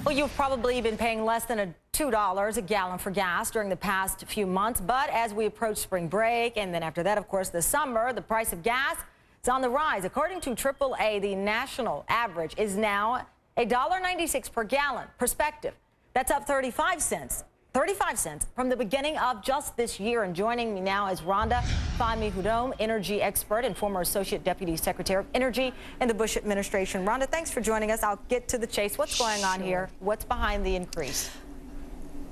Well, you've probably been paying less than $2 a gallon for gas during the past few months. But as we approach spring break, and then after that, of course, the summer, the price of gas is on the rise. According to AAA, the national average is now $1.96 per gallon. Perspective, that's up 35 cents. 35 cents from the beginning of just this year. And joining me now is Randa Fahmy Hudome, energy expert and former Associate Deputy Secretary of Energy in the Bush administration. Randa, thanks for joining us. I'll get to the chase. What's going on here? What's behind the increase?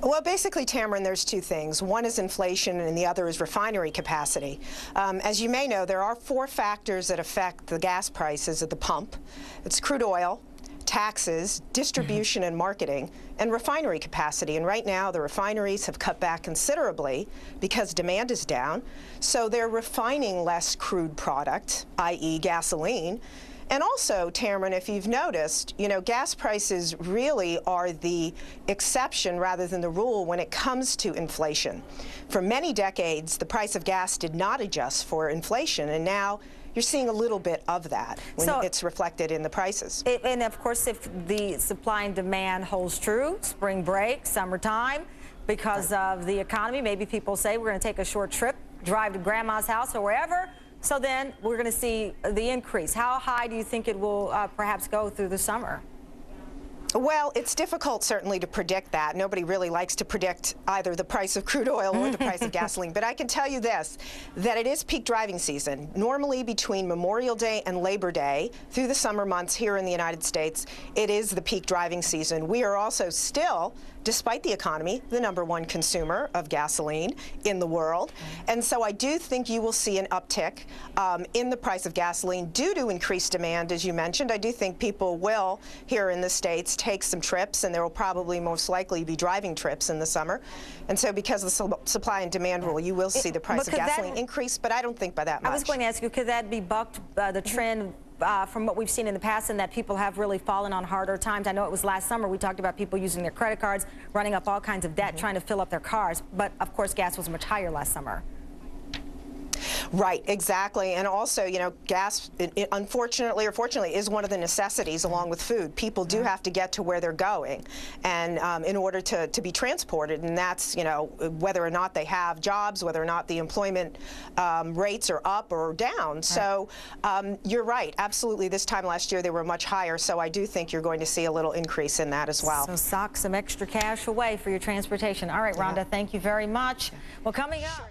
Well, basically, Tamron, there's two things. One is inflation and the other is refinery capacity. As you may know, there are four factors that affect the gas prices at the pump. It's crude oil, taxes, distribution and marketing, and refinery capacity. And right now, the refineries have cut back considerably because demand is down. So they're refining less crude product, i.e. gasoline. And also, Tamron, if you've noticed, gas prices really are the exception rather than the rule when it comes to inflation. For many decades, the price of gas did not adjust for inflation, and now you're seeing a little bit of that when it's reflected in the prices. And of course, if the supply and demand holds true, spring break, summertime, because of the economy, maybe people say we're going to take a short trip, drive to grandma's house or wherever. So then we're going to see the increase. How high do you think it will perhaps go through the summer? Well, it's difficult, certainly, to predict that. Nobody really likes to predict either the price of crude oil or the price of gasoline. But I can tell you this, that it is peak driving season. Normally, between Memorial Day and Labor Day, through the summer months here in the United States, it is the peak driving season. We are also still, despite the economy, the #1 consumer of gasoline in the world. And so I do think you will see an uptick in the price of gasoline due to increased demand, as you mentioned. I do think people will, here in the States, take some trips, and there will probably most likely be driving trips in the summer. And so because of the supply and demand rule, you will see the price of gasoline increase, but I don't think by that much. I was going to ask you, could that be bucked the trend from what we've seen in the past, and that people have really fallen on harder times? I know it was last summer we talked about people using their credit cards, running up all kinds of debt, trying to fill up their cars. But of course, gas was much higher last summer. Right, exactly. And also, gas, unfortunately or fortunately, is one of the necessities along with food. People do have to get to where they're going, and in order to be transported, and that's, whether or not they have jobs, whether or not the employment rates are up or down. So you're right, absolutely. This time last year, they were much higher, so I do think you're going to see a little increase in that as well. So sock some extra cash away for your transportation. All right, Randa, thank you very much. Well, coming up.